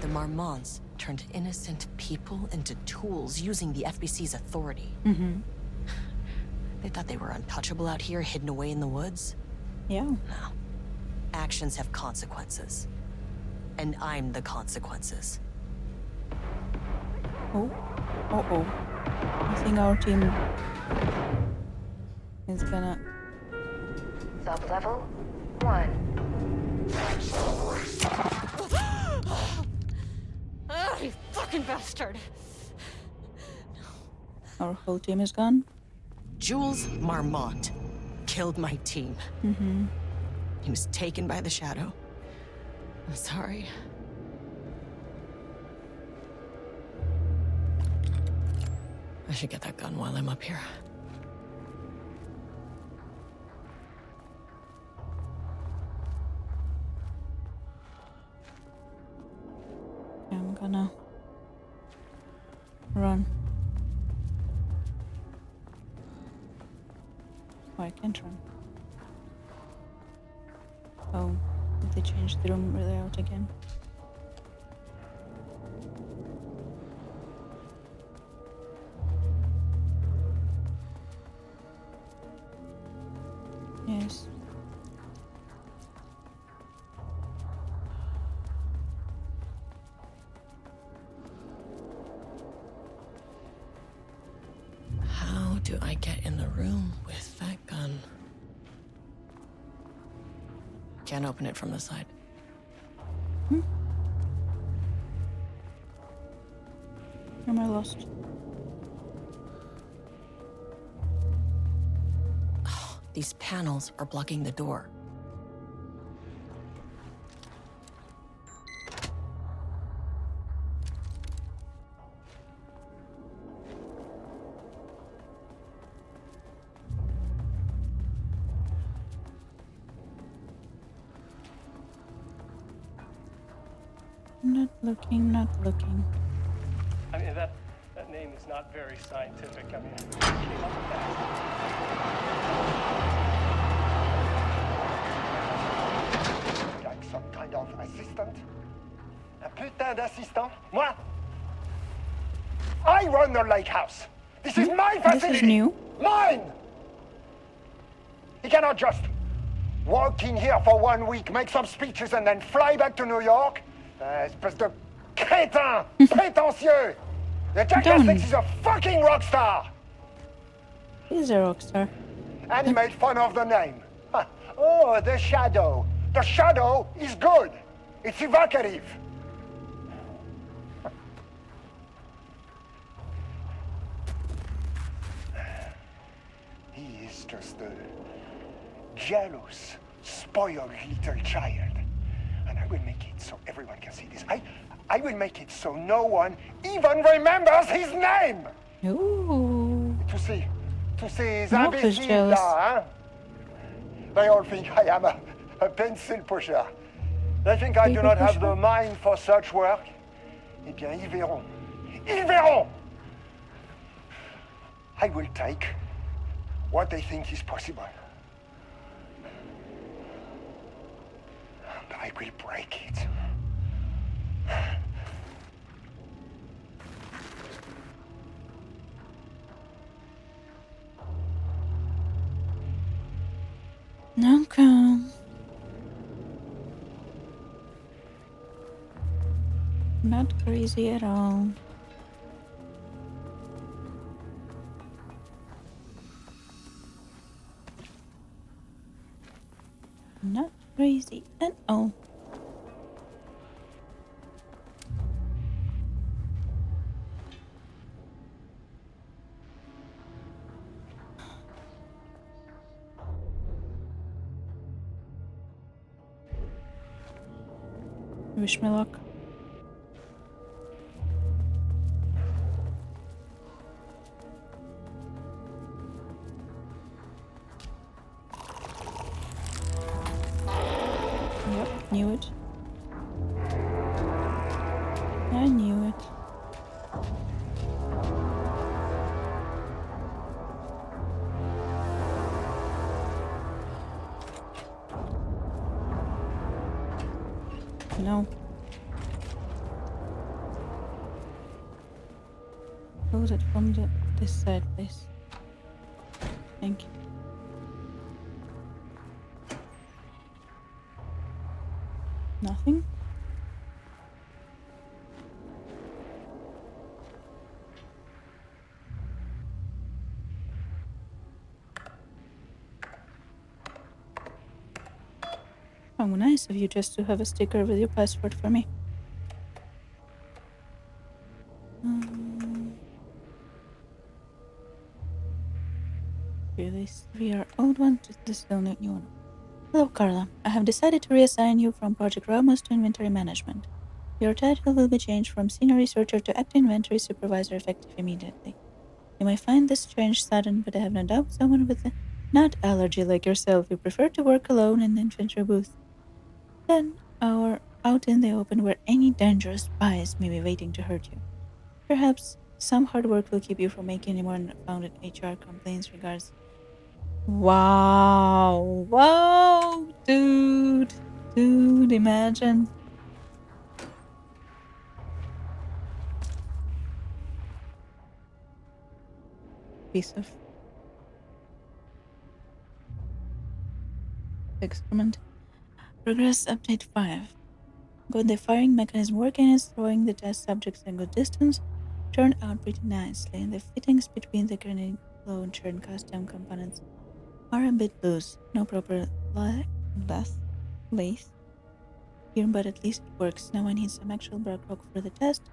The Marmonts turned innocent people into tools using the FBC's authority. They thought they were untouchable out here, hidden away in the woods. Yeah. No. Actions have consequences. And I'm the consequences. Oh. Uh-oh. I think our team is gonna... Sub-level 1. Oh, you fucking bastard! Our whole team is gone. Jules Marmont killed my team. He was taken by the shadow. I'm sorry. I should get that gun while I'm up here. I'm gonna run. Oh, I can't run. Oh, did they change the room layout again? Yes. How do I get in the room with that gun? Can't open it from the side. Am I lost? These panels are blocking the door. Not looking. I mean, that name is not very scientific. I mean, who came up with that? Like some kind of assistant? Un putain d'assistant? Moi? I run the lake house. This is my facility. This is new. Mine! He cannot just walk in here for 1 week, make some speeches, and then fly back to New York. Espèce de crétin! Prétentieux! The jackass thinks he's a fucking rock star! He's a rock star. And he made fun of the name. Huh. Oh, the shadow. The shadow is good. It's evocative. He is just a jealous, spoiled little child. And I will make it so everyone can see this. I will make it so no one even remembers his name. Ooh. To see his Not as imbéciles jealous. là, hein? They all think I am a pencil pusher. They think I do not have the mind for such work. Eh bien, ils verront. Ils verront! I will take what they think is possible. And I will break it. Okay. Not crazy at all. Not crazy at all. Wish me luck. Yep, knew it. I knew it. No. Close it from this side, please. Thank you. Nothing? How nice of you just to have a sticker with your password for me. Okay, these 3 are old ones, this is the only new one. Hello, Carla. I have decided to reassign you from Project Ramos to Inventory Management. Your title will be changed from Senior Researcher to Acting Inventory Supervisor effective immediately. You may find this change sudden, but I have no doubt someone with a nut allergy like yourself will prefer to work alone in the inventory booth than out in the open where any dangerous spies may be waiting to hurt you. Perhaps some hard work will keep you from making any more unfounded HR complaints regards. Wow. Wow, dude. Dude, imagine. Piece of excrement. Progress update 5. Got the firing mechanism working and throwing the test subjects a good distance. Turned out pretty nicely, and the fittings between the grenade launcher and custom components are a bit loose. No proper lace here, but at least it works. Now I need some actual black rock for the test.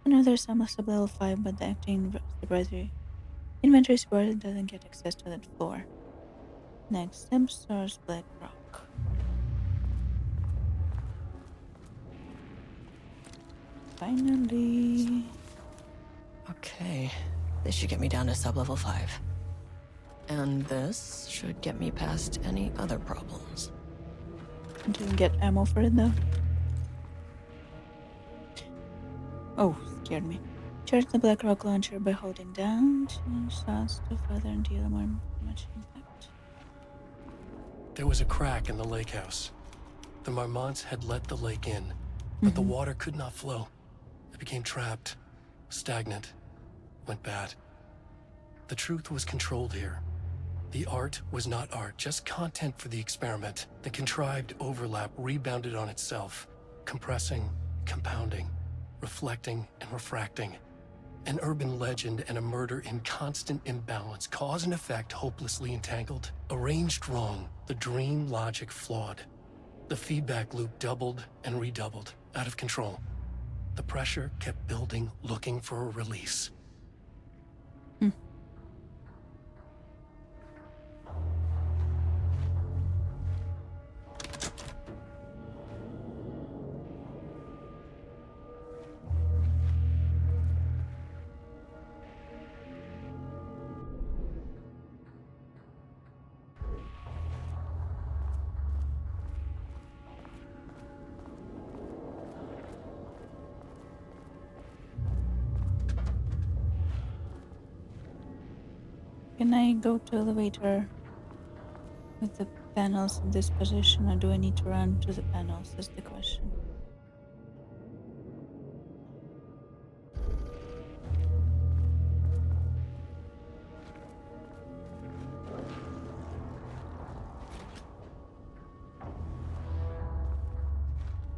I know there's some sub-level 5, but the acting inventory supervisor doesn't get access to that floor. Next step, source black rock. Finally. Okay, this should get me down to sub-level 5. And this should get me past any other problems. Didn't get ammo for it though. Oh, scared me. Charge the black rock launcher by holding down. Change shots to further and deal more much impact. There was a crack in the lake house. The marmots had let the lake in, but the water could not flow. It became trapped, stagnant, went bad. The truth was controlled here. The art was not art, just content for the experiment. The contrived overlap rebounded on itself, compressing, compounding, reflecting and refracting. An urban legend and a murder in constant imbalance, cause and effect hopelessly entangled. Arranged wrong, the dream logic flawed. The feedback loop doubled and redoubled, out of control. The pressure kept building, looking for a release. Can I go to elevator with the panels in this position, or do I need to run to the panels? Is the question.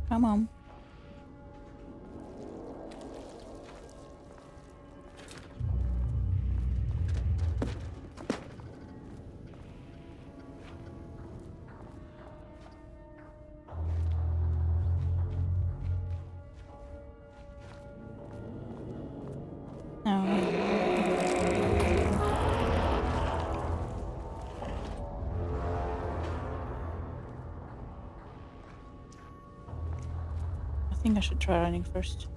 Come on. I think I should try running first.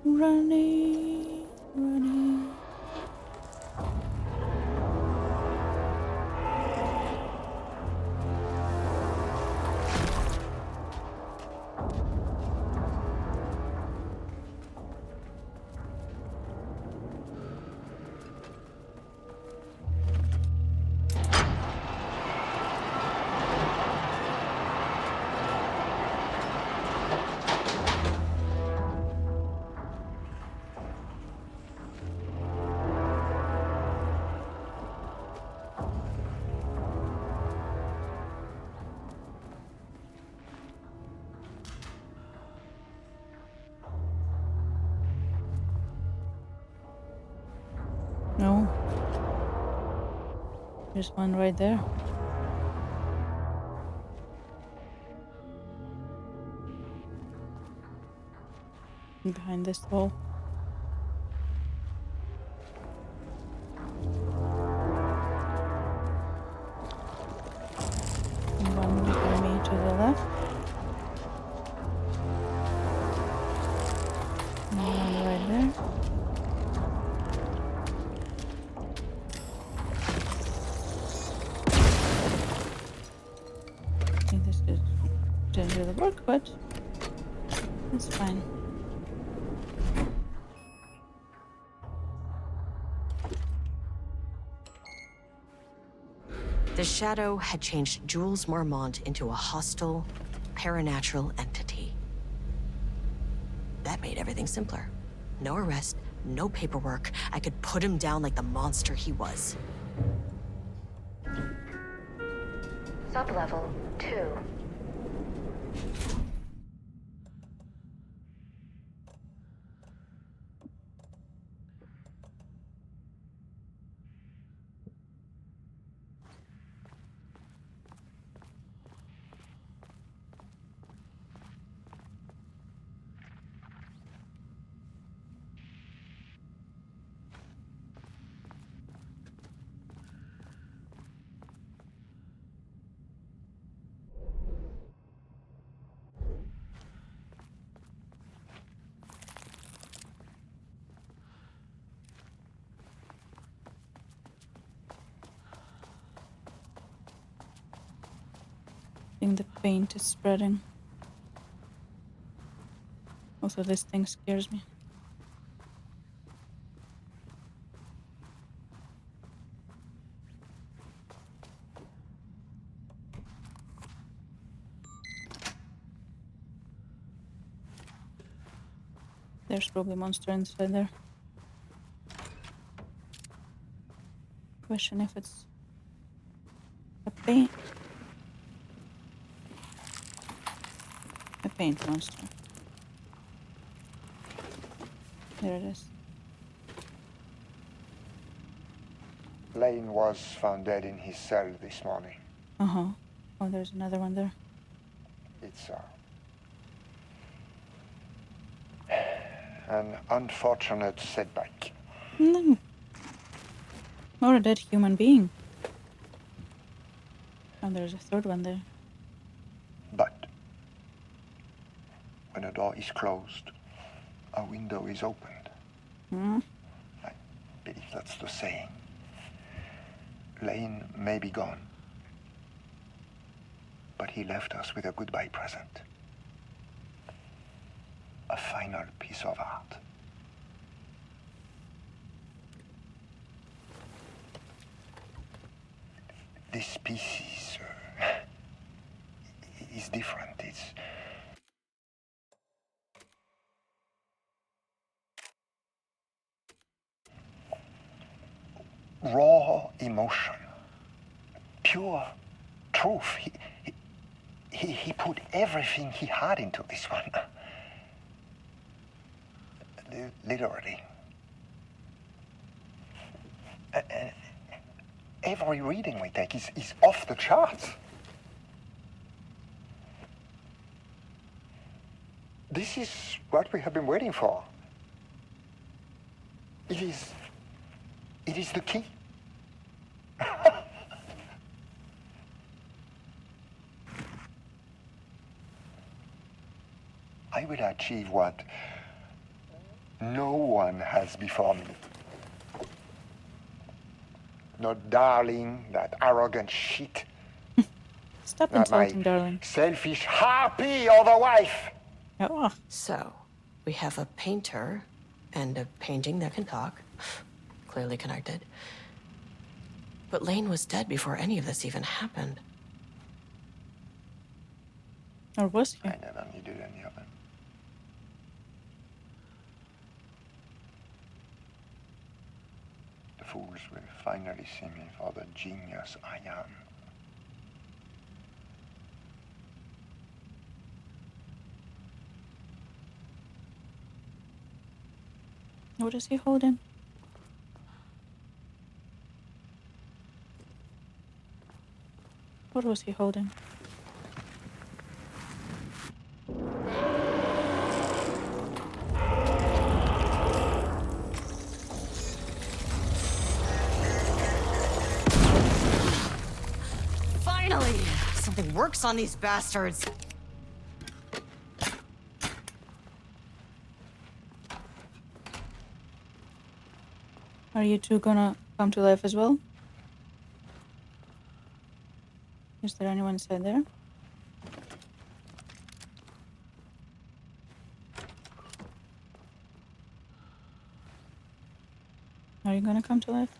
Running. No. There's one right there. Behind this wall. And one enemy to the left. And one right there. Okay, this didn't really work, but it's fine. The shadow had changed Jules Marmont into a hostile, paranatural entity. That made everything simpler. No arrest, no paperwork. I could put him down like the monster he was. Sublevel 2. I think the paint is spreading. Also, this thing scares me. There's probably a monster inside there. Question if it's a paint monster. There it is. Lane was found dead in his cell this morning. Uh-huh. Oh, there's another one there. It's an unfortunate setback. No. Or a dead human being. Oh, there's a third one there. But when a door is closed, a window is opened. Hmm? I believe that's the saying. Lane may be gone, but he left us with a goodbye present. A final piece of art. This piece is different. It's raw emotion, pure truth. He put everything he had into this one. Literally. Every reading we take is off the charts. This is what we have been waiting for. It is the key. I will achieve what no one has before me. Not darling, that arrogant shit. Stop Not my insulting, darling. selfish harpy or the wife. Oh, So, we have a painter and a painting that can talk. Clearly connected. But Lane was dead before any of this even happened. or was he? I never needed any of them. The fools will finally see me for the genius I am. What is he holding? What was he holding? Finally! Something works on these bastards. Are you two gonna come to life as well? Is there anyone inside there? Are you gonna come to life?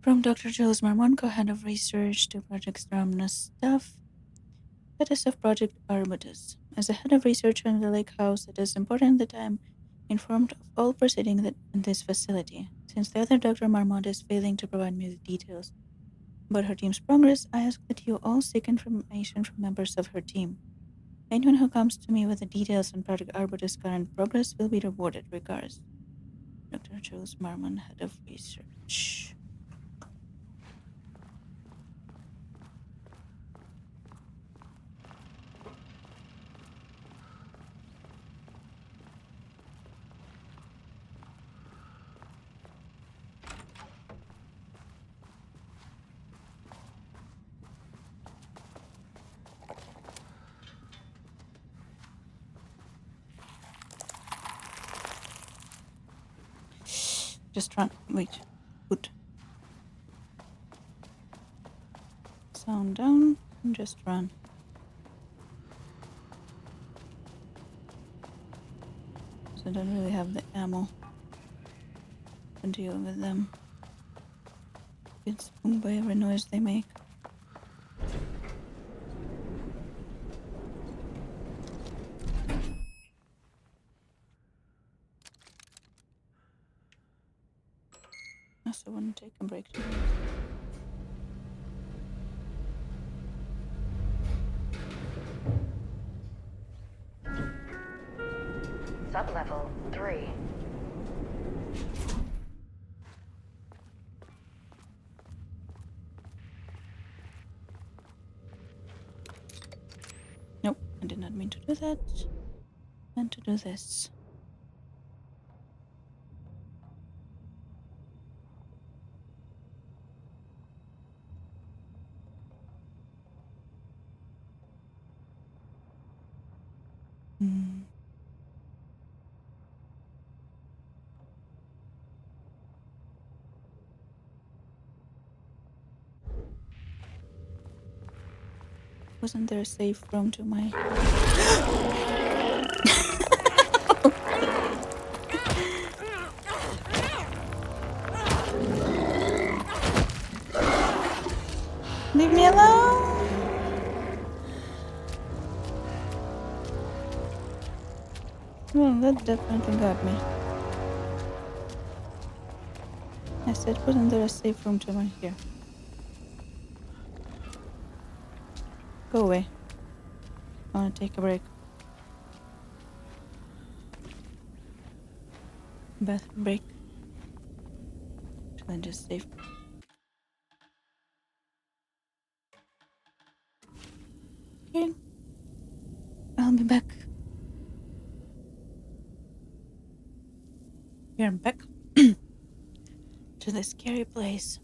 From Dr. Jules Marmonco, head of research, to Project Stramna's staff. Status of Project Arbutus. As the head of research in the lake house, it is important that I am informed of all proceedings in this facility. Since the other Dr. Marmont is failing to provide me with details about her team's progress, I ask that you all seek information from members of her team. Anyone who comes to me with the details on Project Arbutus' current progress will be rewarded. Regards. Dr. Jules Marmont, head of research. Just run. Wait. Good. Sound down and just run. So I don't really have the ammo to deal with them. Get spooked by every noise they make. I also want to take a break today. Sublevel 3. Nope, I did not mean to do that. I meant to do this. Wasn't there a safe room to my... Leave me alone! Well, that definitely got me. I said, wasn't there a safe room to my... Here. Go away. I want to take a break. Bathroom break. Should I just save? Okay. I'll be back. Here I'm back. To the scary place.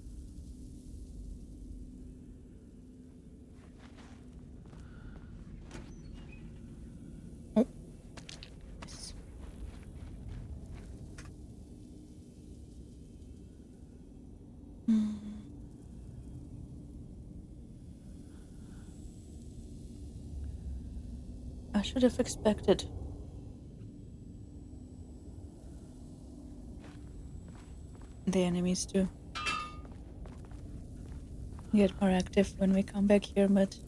Oh. Yes. I should have expected. The enemies to get more active when we come back here, but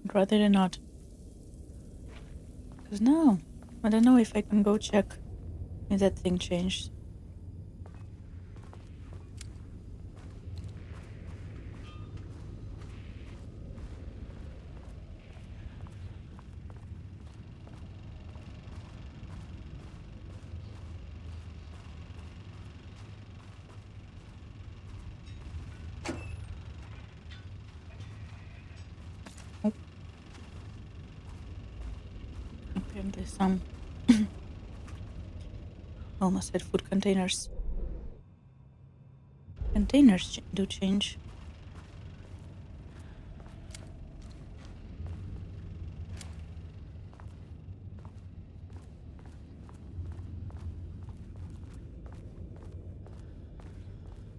I'd rather than not. Because now, I don't know if I can go check if that thing changed. some almost said food containers. Containers do change.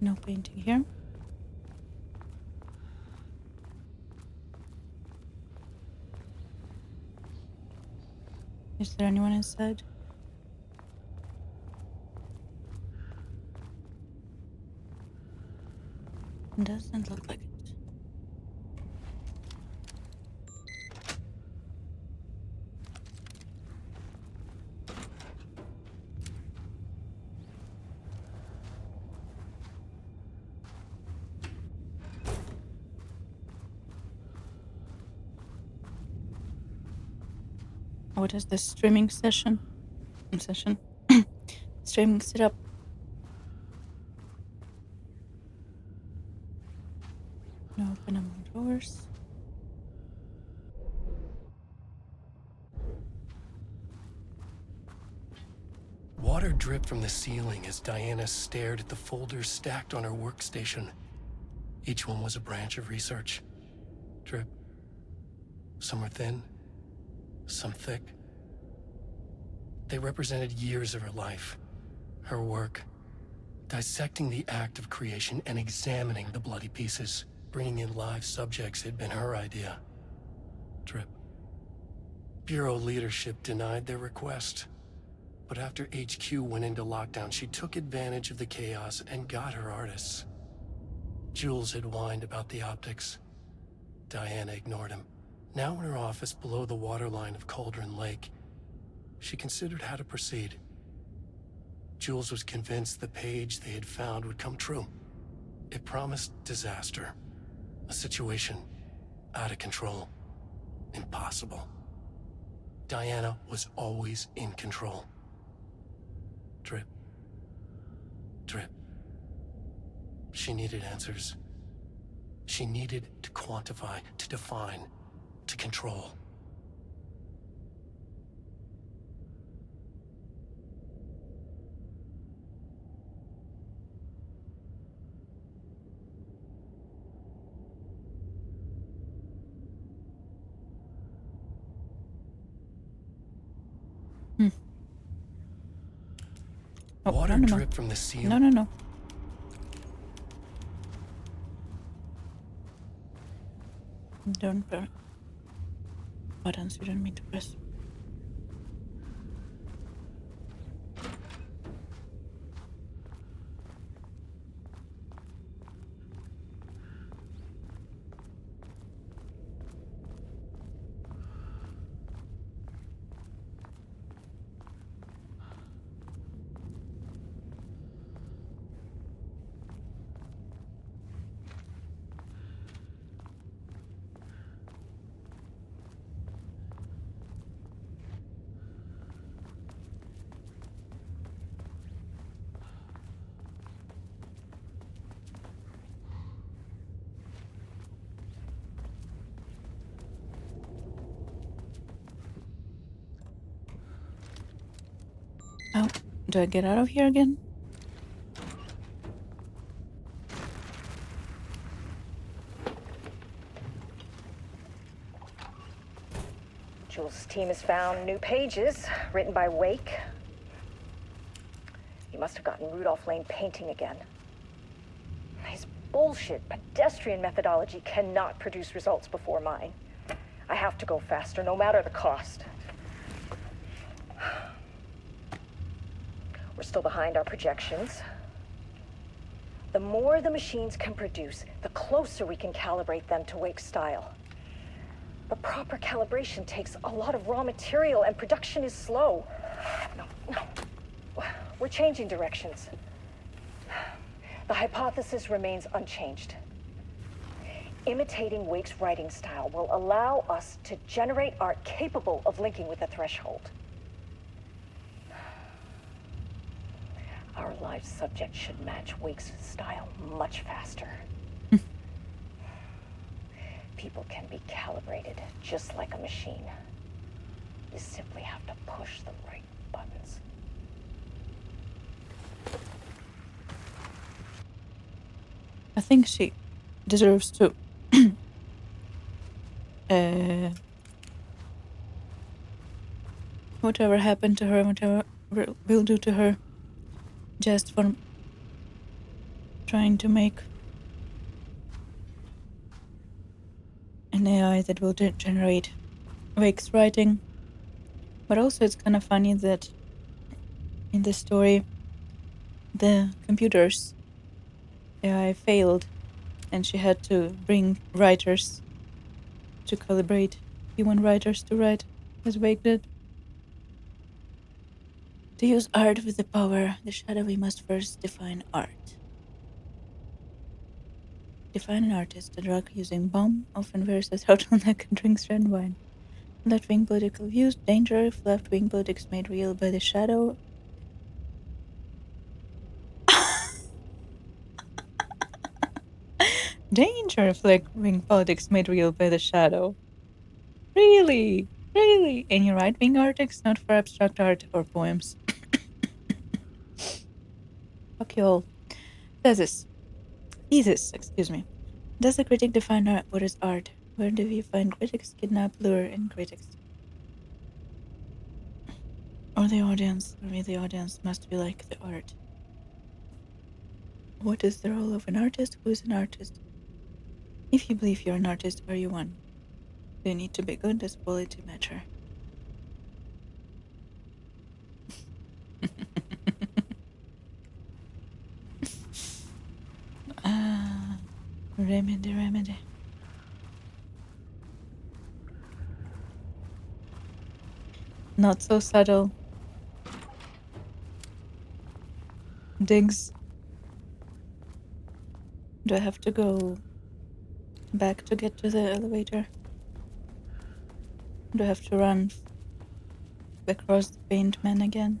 No painting here. Is there anyone inside? Doesn't look like it. What is this streaming session? Streaming setup. No open drawers. Water dripped from the ceiling as Diana stared at the folders stacked on her workstation. Each one was a branch of research. Drip. Some were thin, some thick. They represented years of her life, her work, dissecting the act of creation and examining the bloody pieces. Bringing in live subjects had been her idea. Drip. Bureau leadership denied their request. But after HQ went into lockdown, she took advantage of the chaos and got her artists. Jules had whined about the optics. Diana ignored him. Now in her office below the waterline of Cauldron Lake, she considered how to proceed. Jules was convinced the page they had found would come true. It promised disaster. A situation out of control. Impossible. Diana was always in control. Drip. Drip. She needed answers. She needed to quantify, to define, to control. Oh, Water no. dripped from the ceiling. No. Don't press buttons you don't mean to press. Oh, do I get out of here again? Jules' team has found new pages written by Wake. He must have gotten Rudolph Lane painting again. His bullshit pedestrian methodology cannot produce results before mine. I have to go faster, no matter the cost. We're still behind our projections. The more the machines can produce, the closer we can calibrate them to Wake's style. But proper calibration takes a lot of raw material, and production is slow. No. We're changing directions. The hypothesis remains unchanged. Imitating Wake's writing style will allow us to generate art capable of linking with the threshold. Our live subject should match Wake's style much faster. People can be calibrated just like a machine. You simply have to push the right buttons. I think she deserves to whatever happened to her, whatever will do to her, just for trying to make an AI that will generate Wake's writing. But also it's kind of funny that in the story the computer's AI failed and she had to bring writers to calibrate human writers to write as Wake did. To use art with the power, the shadowy must first define art. Define an artist. A drug using bomb often wears a turtleneck and drinks red wine. Left-wing political views. Danger if left-wing politics made real by the shadow. Danger if left-wing politics made real by the shadow. Really? Really? Any right-wing artists, not for abstract art or poems. Fuck you all. Thesis, excuse me. Does the critic define art? What is art? Where do we find critics, kidnap, lure in critics? Or the audience, or we the audience must be like the art. What is the role of an artist? Who is an artist? If you believe you're an artist, are you one? Do you need to be good? Does quality matter? Remedy. Not so subtle. Digs. Do I have to go back to get to the elevator? Do I have to run across the paint man again?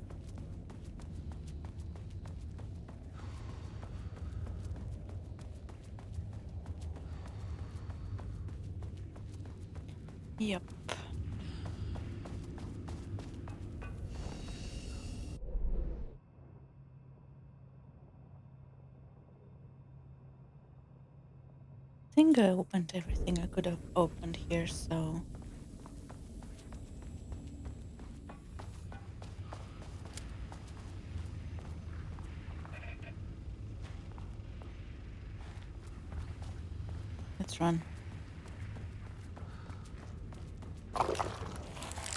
Yep. I think I opened everything I could have opened here, so... let's run.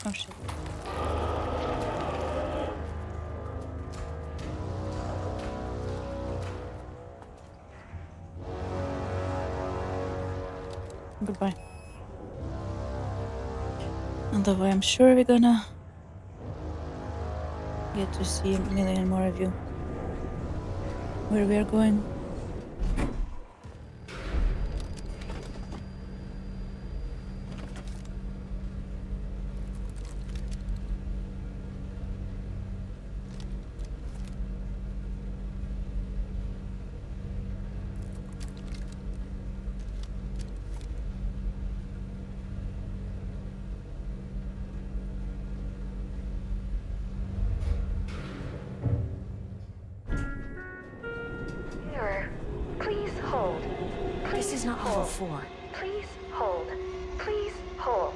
Oh shit. Goodbye. Although I'm sure we're gonna get to see a million more of you. Where we are going. This is not level 4. Please hold. Please hold.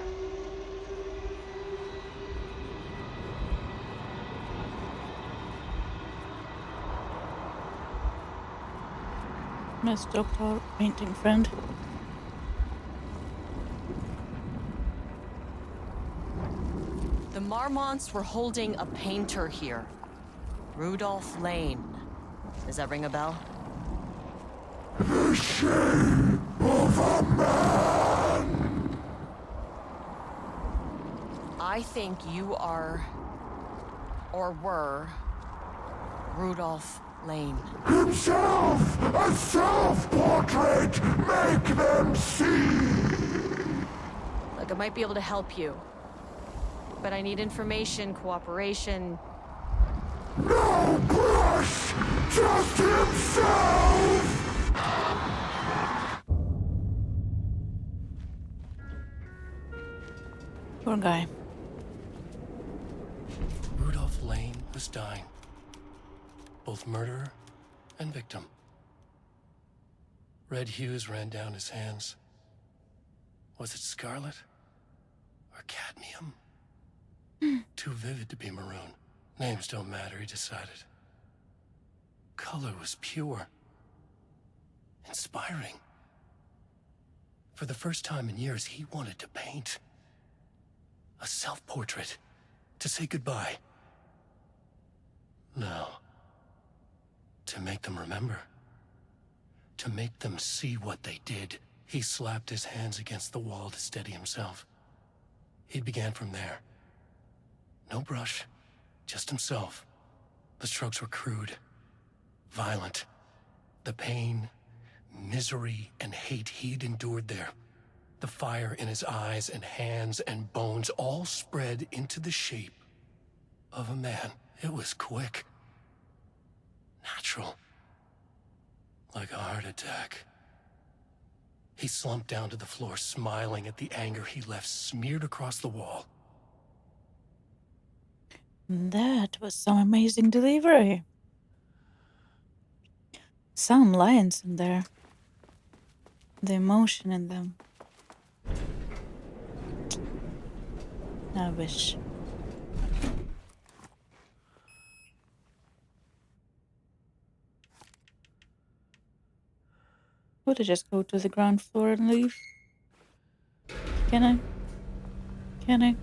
Let's talk to our painting friend. The Marmonts were holding a painter here. Rudolph Lane. Does that ring a bell? The shape of a man. I think you are, or were, Rudolph Lane. Himself, a self-portrait, make them see. Look, I might be able to help you. But I need information, cooperation. No brush, just himself. Poor guy. was dying. Both murderer and victim. Red hues ran down his hands. Was it scarlet? Or cadmium? Too vivid to be maroon. Names don't matter, he decided. Color was pure. Inspiring. For the first time in years, he wanted to paint. A self-portrait. To say goodbye. No. To make them remember. To make them see what they did. He slapped his hands against the wall to steady himself. He began from there. No brush, just himself. The strokes were crude, violent. The pain, misery, and hate he'd endured there. The fire in his eyes and hands and bones all spread into the shape of a man. It was quick. Natural. Like a heart attack. He slumped down to the floor, smiling at the anger he left smeared across the wall. That was some amazing delivery. Some lines in there. The emotion in them. I wish. Would I just go to the ground floor and leave? Can I? Can I?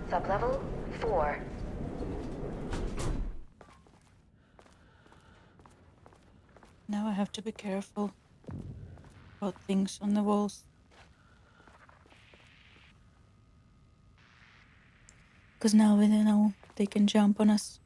Sublevel 4. Now I have to be careful about things on the walls. Because now we know they can jump on us.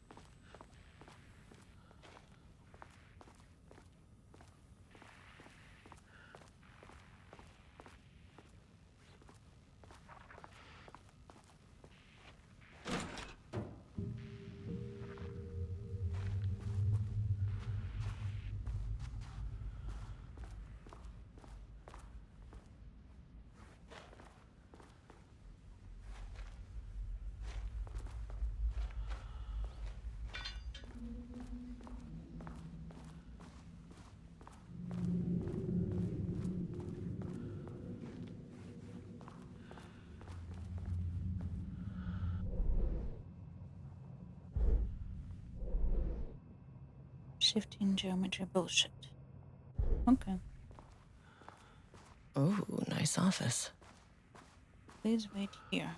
Shifting geometry bullshit. Okay. Oh, nice office. Please wait here.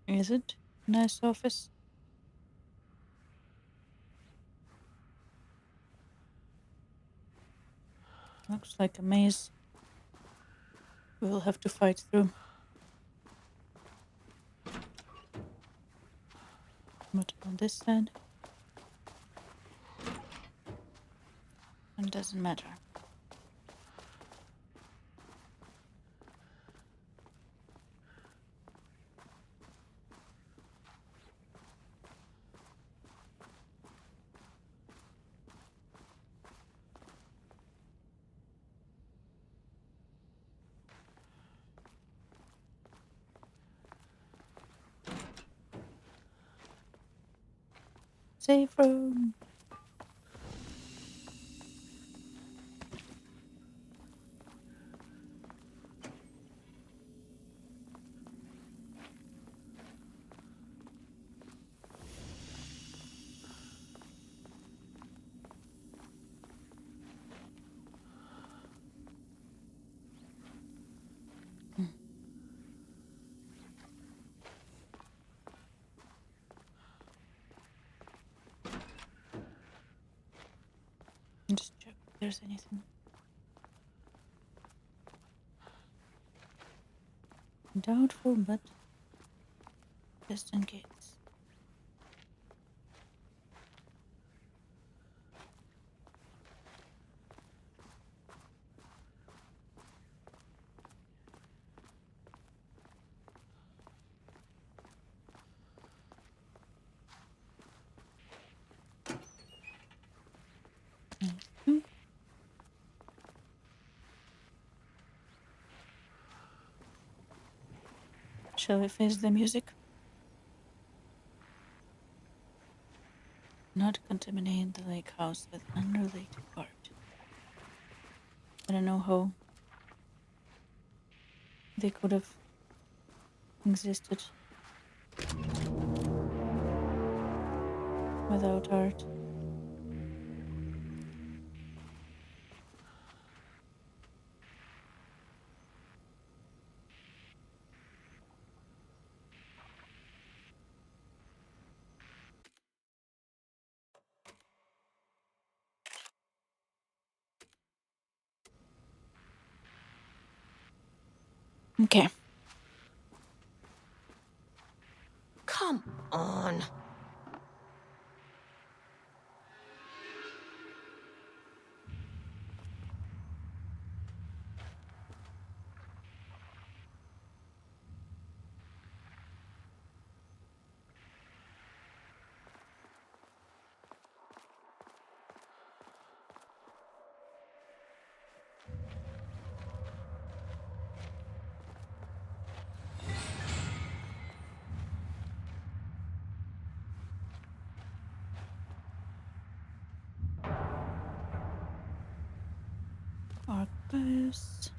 Is it a nice office? Looks like a maze we'll have to fight through. What on this side? It doesn't matter. Safe room. Just check if there's anything. Doubtful, but just in case. Shall we face the music? Not contaminate the lake house with unrelated art. I don't know how they could have existed without art. Okay. Come on. Archives.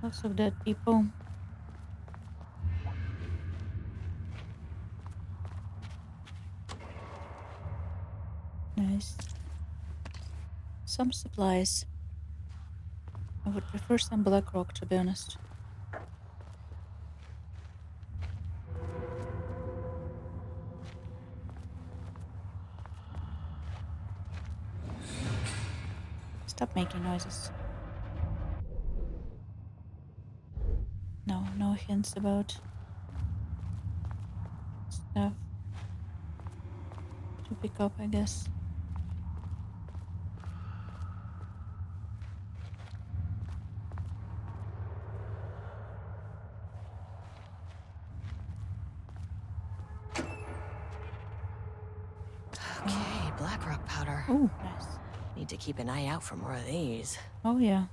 Lots of dead people. Nice. Some supplies. I would prefer some black rock, to be honest. Stop making noises. No hints about stuff to pick up, I guess. Okay, black rock powder. Oh, nice. Need to keep an eye out for more of these. Oh, yeah.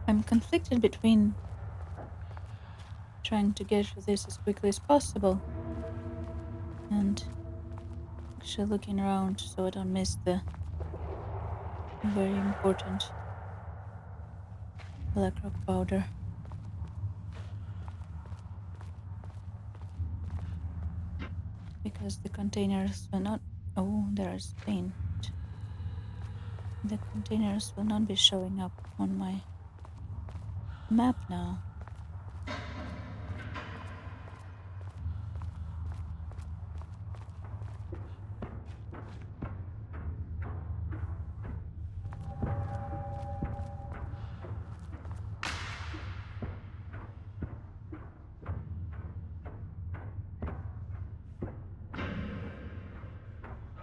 I'm conflicted between trying to get through this as quickly as possible and actually looking around so I don't miss the very important black rock powder. Because the containers will not... Oh, there's paint. The containers will not be showing up on my map now.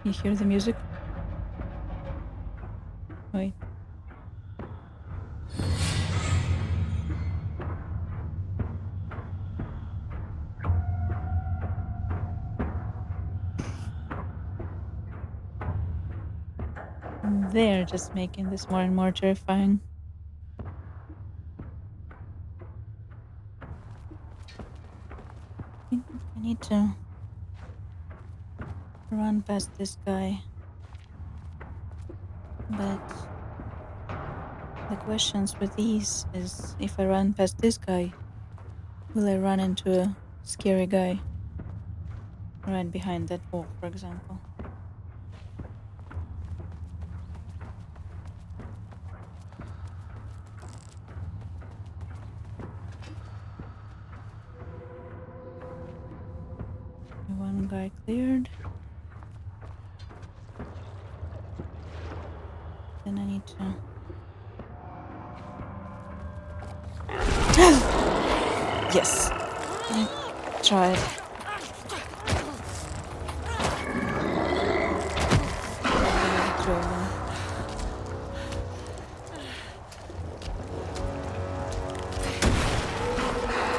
You hear the music? Wait. They're just making this more and more terrifying. I think I need to run past this guy. But the questions with these is, if I run past this guy, will I run into a scary guy right behind that wall, for example? One One guy cleared. Then I need to... Yes! I tried.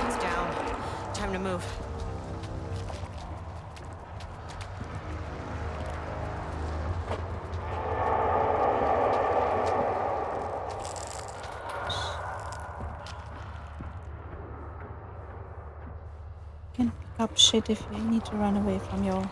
It's down. Time to move. Can pick up shit if you need to run away from your...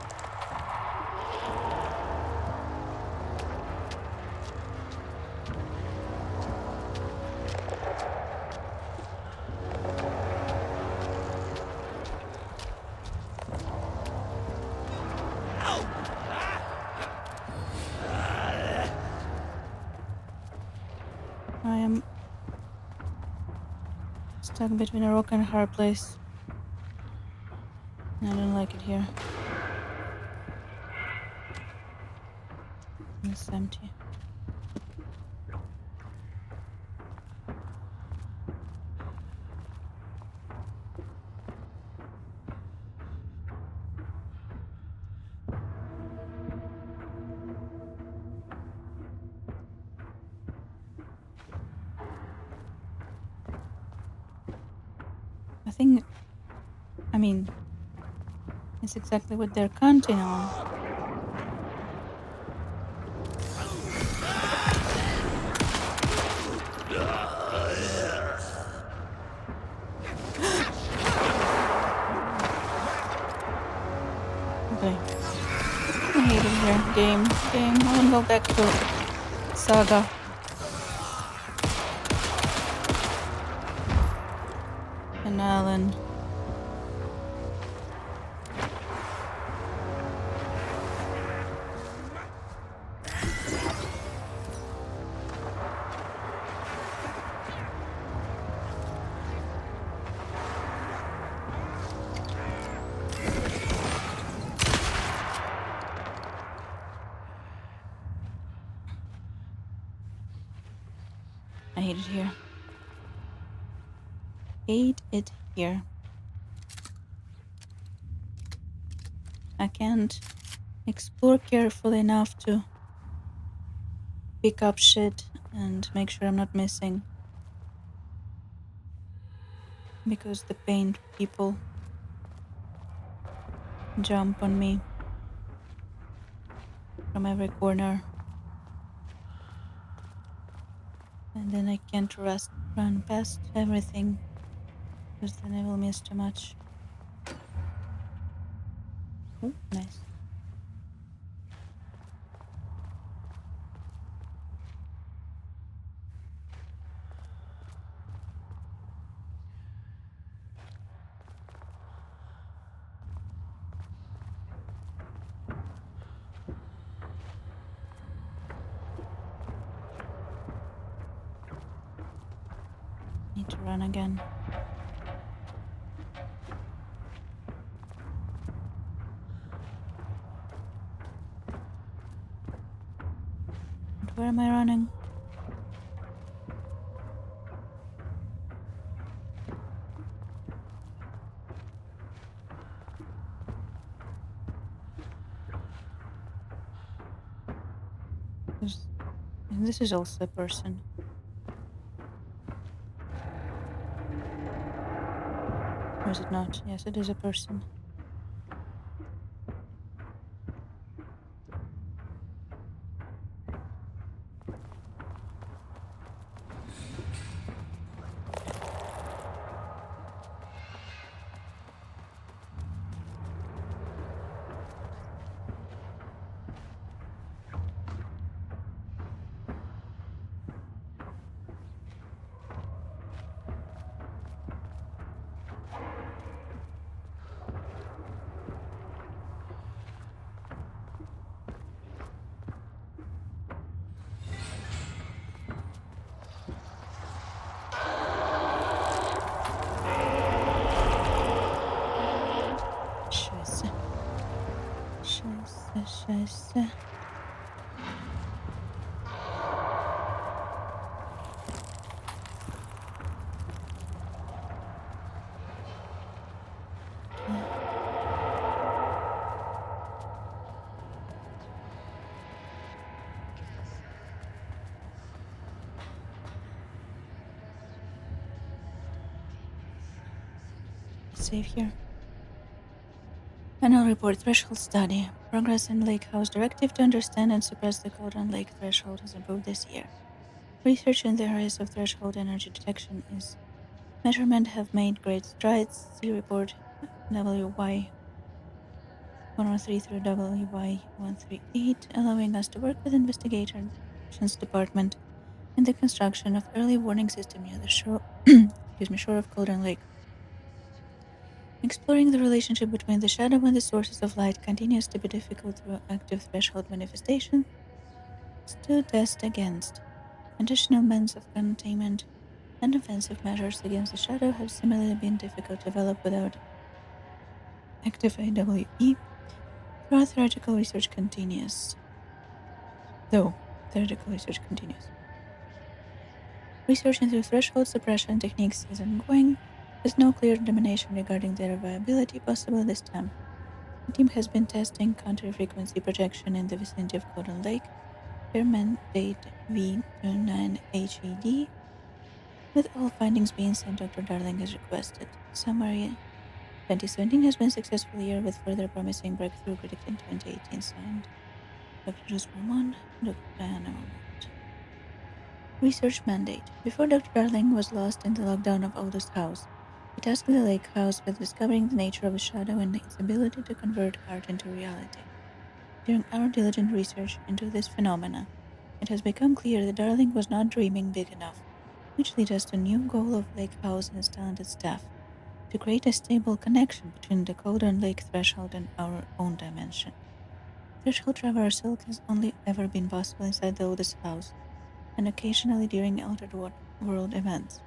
I am stuck between a rock and a hard place. I don't like it here. It's empty. I mean, it's exactly what they're counting on. Okay. I hate it here. Game. I wanna go back to Saga. And Alan. I hate it here. Hate it here. I can't explore carefully enough to pick up shit and make sure I'm not missing. Because the paint people jump on me from every corner. And then I can't run past everything, because then I will miss too much. Oh, nice. Need to run again. And where am I running? This is also a person. Or is it not? Yes, it is a person. Save here. Annual report threshold study. Progress in Lake House directive to understand and suppress the codon lake threshold has improved this year. Research in the areas of threshold energy detection is measurement have made great strides. See report WY 113 through WY 138, allowing us to work with investigations department in the construction of early warning system near the shore shore of Codon Lake. Exploring the relationship between the shadow and the sources of light continues to be difficult through active threshold manifestation. To test against additional means of containment and offensive measures against the shadow have similarly been difficult to develop without active AWE. Though theoretical research continues. Research into threshold suppression techniques is ongoing. There's no clear determination regarding their viability possible this time. The team has been testing counter-frequency projection in the vicinity of Codon Lake, Fairman date V29HED, with all findings being sent Dr. Darling as requested. Summary 2017 has been a successful year with further promising breakthrough predicted in 2018 signed Dr. Jus Marmon, Dr. Diana Marmont. Research mandate. Before Dr. Darling was lost in the lockdown of Oldest House, he tasked the Lake House with discovering the nature of a shadow and its ability to convert art into reality. During our diligent research into this phenomena, it has become clear that Darling was not dreaming big enough, which led us to a new goal of Lake House and its talented staff, to create a stable connection between the Codon Lake threshold and our own dimension. Threshold traversal has only ever been possible inside the Oldest House, and occasionally during altered world events.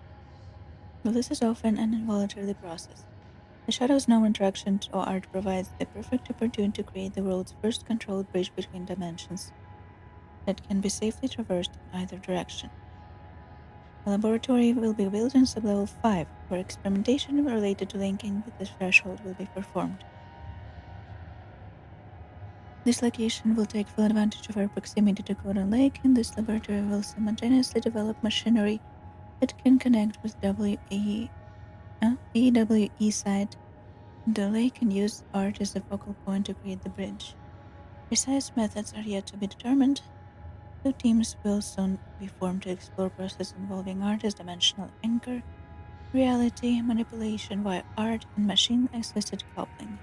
Though this is often an involuntary process, the shadow's no interaction to art provides the perfect opportunity to create the world's first controlled bridge between dimensions that can be safely traversed in either direction. A laboratory will be built in sublevel 5, where experimentation related to linking with the threshold will be performed. This location will take full advantage of our proximity to Codon Lake, and this laboratory will simultaneously develop machinery that can connect with AWE site the lake and use art as the focal point to create the bridge. Precise methods are yet to be determined. Two teams will soon be formed to explore processes involving art as dimensional anchor, reality, manipulation via art, and machine-assisted coupling.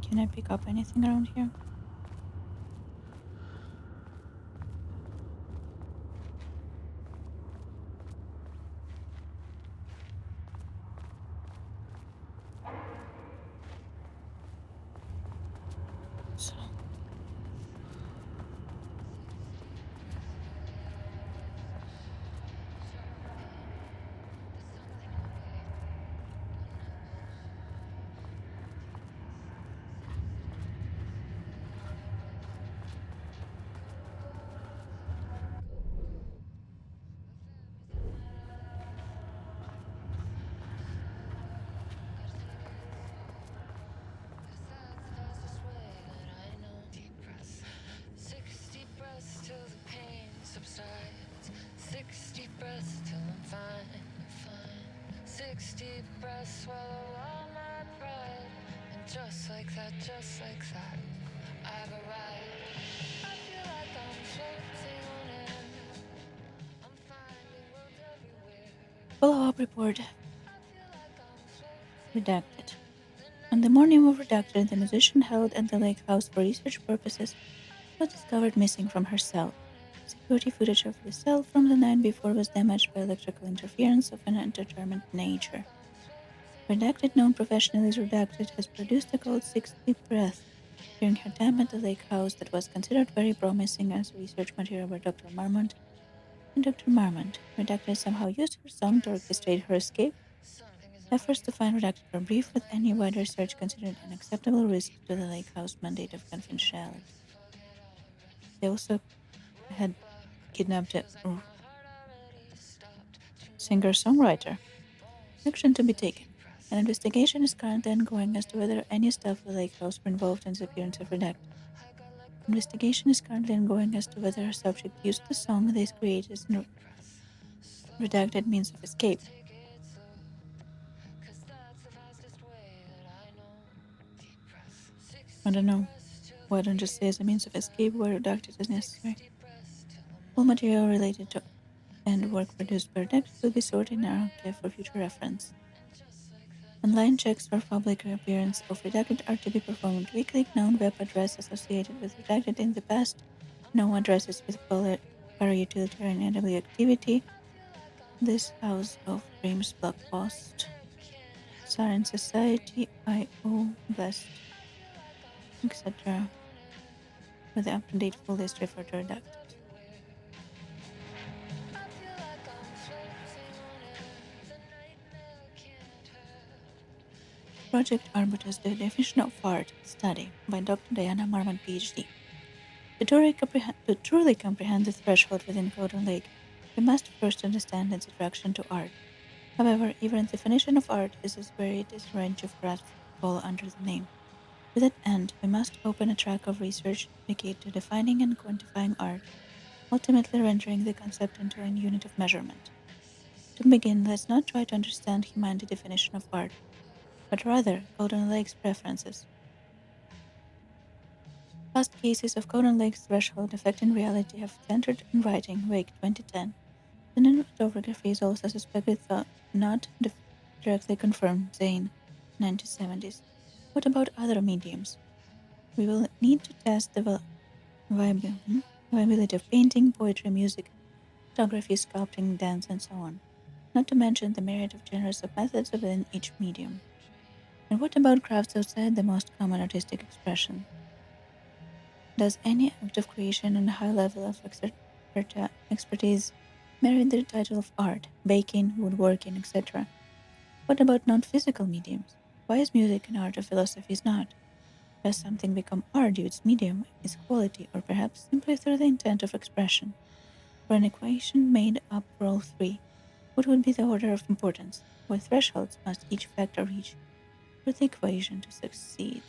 Can I pick up anything around here? So. Swallow all my pride, and just like that, I've arrived. I feel like I'm floating on air. I'm finding worlds everywhere. Follow-up report. I feel like I'm floating. Redacted. On the morning of Redacted, the musician held at the lake house for research purposes was discovered missing from her cell. Security footage of the cell from the night before was damaged by electrical interference of an undetermined nature. Redacted known professionally as Redacted has produced a called 6 Deep Breath during her time at the lake house that was considered very promising as research material by Dr. Marmont and Dr. Marmont. Redacted somehow used her song to orchestrate her escape. Efforts to find Redacted were brief, with any wider search considered an acceptable risk to the lake house mandate of confidentiality. They also had kidnapped singer-songwriter. Action to be taken. An investigation is currently ongoing as to whether any staff of the lake house were involved in the appearance of Redacted. Investigation is currently ongoing as to whether a subject used the song they created as a redacted means of escape. I don't know. Why don't you say as a means of escape where redacted is necessary? All material related to and work produced by redacted will be sorted in our archive for future reference. Online checks for public appearance of redacted are to be performed weekly. Known web address associated with redacted in the past. No addresses with para-utilitarian AW activity. This House of Dreams blog post. Siren Society, I.O. Blessed, etc. With the up-to-date full list referred to redacted. Project Arbutus, the definition of art study by Dr. Diana Marmon, PhD. To truly comprehend the threshold within Golden Lake, we must first understand its attraction to art. However, even the definition of art is as varied as a range of crafts fall under the name. To that end, we must open a track of research dedicated to defining and quantifying art, ultimately rendering the concept into a unit of measurement. To begin, let's not try to understand humanity's definition of art, but rather Golden Lake's preferences. Past cases of Golden Lake's threshold effect in reality have centered in writing, Wake 2010. Cinematography is also suspected, though not directly confirmed, Zane 1970s. What about other mediums? We will need to test the viability of painting, poetry, music, photography, sculpting, dance, and so on, not to mention the myriad of genres of methods within each medium. And what about crafts outside the most common artistic expression? Does any act of creation on a high level of expertise merit the title of art, baking, woodworking, etc.? What about non-physical mediums? Why is music an art or philosophy is not? Does something become art due to its medium, its quality, or perhaps simply through the intent of expression? For an equation made up for all three, what would be the order of importance? What thresholds must each factor reach for the equation to succeed?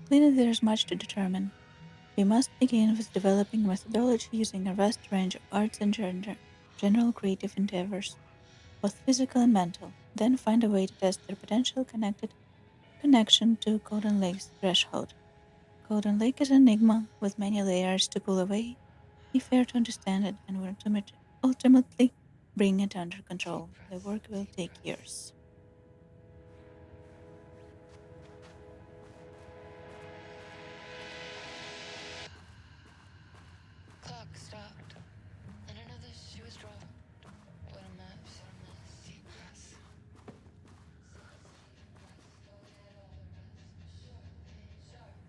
Clearly, there is much to determine. We must begin with developing a methodology using a vast range of arts and general creative endeavors, both physical and mental, then find a way to test their potential connection to Golden Lake's threshold. Golden Lake is an enigma with many layers to pull away, be fair to understand it, and will ultimately bring it under control. The work will take years. Clock stopped, and another shoe was dropped. What a mess, deep breaths.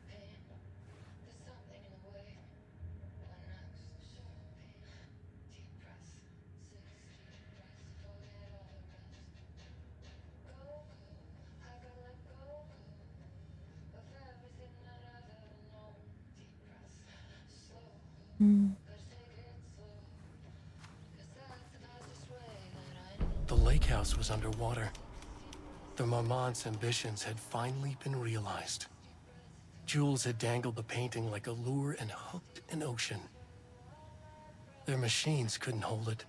There's something in the way. What next? Deep breaths. 6 deep breaths. Forget all the rest. Go, I gotta let go of everything that I've ever known. Deep breaths. Slow. Gotta take it slow. 'Cause that's the fastest way that I know. The lake house was underwater. The Marmont's ambitions had finally been realized. Jules had dangled the painting like a lure and hooked an ocean. Their machines couldn't hold it.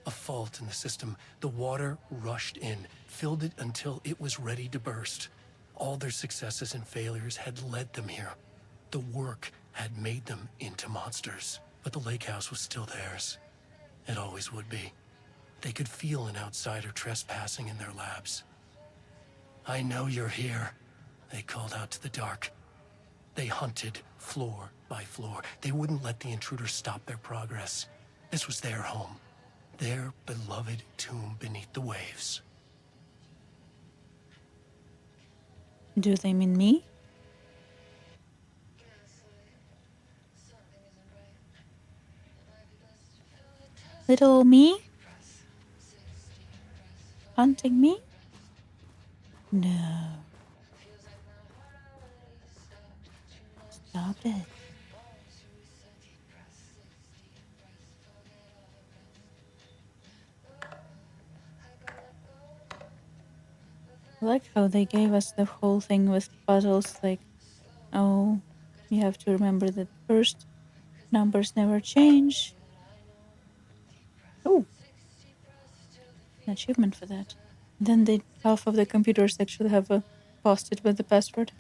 A fault in the system. The water rushed in, filled it until it was ready to burst. All their successes and failures had led them here. The work had made them into monsters. But the lake house was still theirs. It always would be. They could feel an outsider trespassing in their labs. I know you're here, they called out to the dark. They hunted floor by floor. They wouldn't let the intruders stop their progress. This was their home, their beloved tomb beneath the waves. Do they mean me? Little me? Hunting me? No. Stop it. I like how they gave us the whole thing with puzzles, like, oh, you have to remember that first numbers never change. Oh, an achievement for that. Then half of the computers actually have a post-it with the password.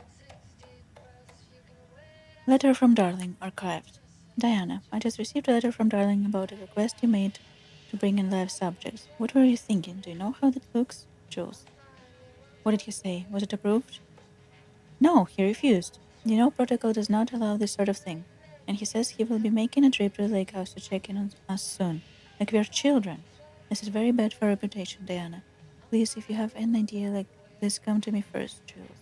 Letter from Darling, archived. Diana, I just received a letter from Darling about a request you made to bring in live subjects. What were you thinking? Do you know how that looks? Jules. What did he say? Was it approved? No, he refused. You know, protocol does not allow this sort of thing. And he says he will be making a trip to the lake house to check in on us soon. Like we are children. This is very bad for our reputation, Diana. Please, if you have any idea like this, come to me first, Jules.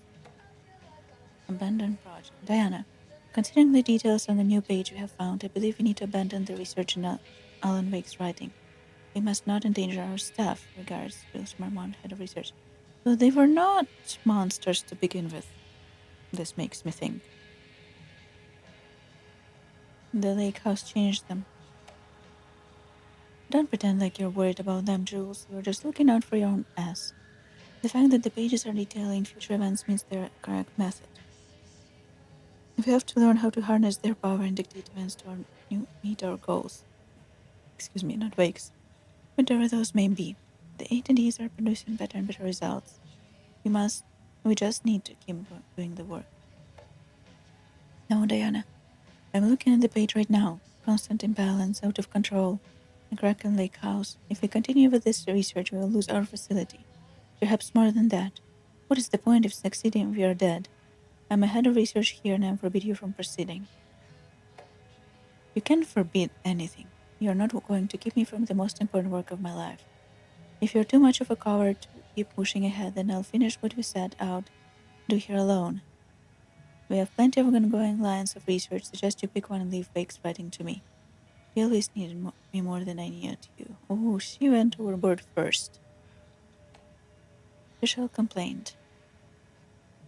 Abandoned project. Diana, considering the details on the new page we have found, I believe we need to abandon the research in Alan Wake's writing. We must not endanger our staff. Regards, Jules Marmont, head of research. Though they were not monsters to begin with. This makes me think. The lake house changed them. Don't pretend like you're worried about them, Jules. You're just looking out for your own ass. The fact that the pages are detailing future events means they're a correct method. We have to learn how to harness their power and dictate events to meet our goals. Excuse me, not wakes. Whatever those may be, the A&Ds are producing better and better results. We just need to keep doing the work. No, Diana. I'm looking at the page right now. Constant imbalance, out of control. A crack in Lake House. If we continue with this research, we will lose our facility. Perhaps more than that. What is the point of succeeding if we are dead? I'm a head of research here and I forbid you from proceeding. You can't forbid anything. You are not going to keep me from the most important work of my life. If you're too much of a coward to keep pushing ahead, then I'll finish what we set out to do here alone. We have plenty of ongoing lines of research. Suggest you pick one and leave Wake's writing to me. You always needed me more than I needed you. Oh, she went overboard first. Official complaint.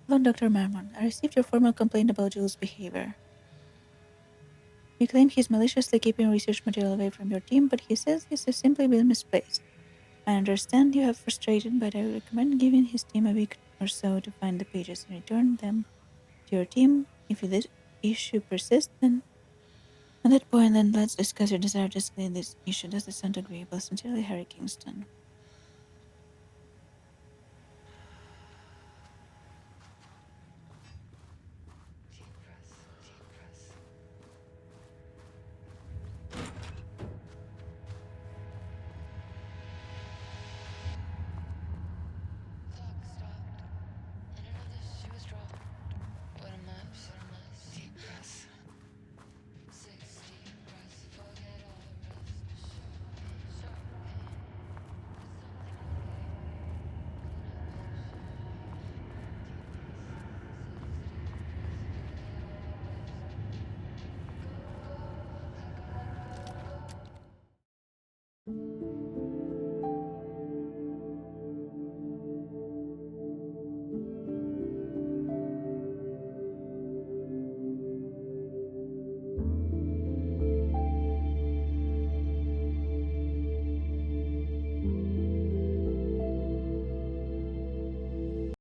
Hello, Dr. Marmon. I received your formal complaint about Jules' behavior. You claim he's maliciously keeping research material away from your team, but he says this has simply been misplaced. I understand you have frustrated, but I recommend giving his team a week or so to find the pages and return them to your team. If this issue persists, then at that point, then let's discuss your desire to escalate this issue. Does this sound agreeable? Sincerely, Harry Kingston. Clock stopped, and another shoe was dropped. What a mess, deep breath. 6 deep breaths, forget all the rest. Sharp pain, is something okay.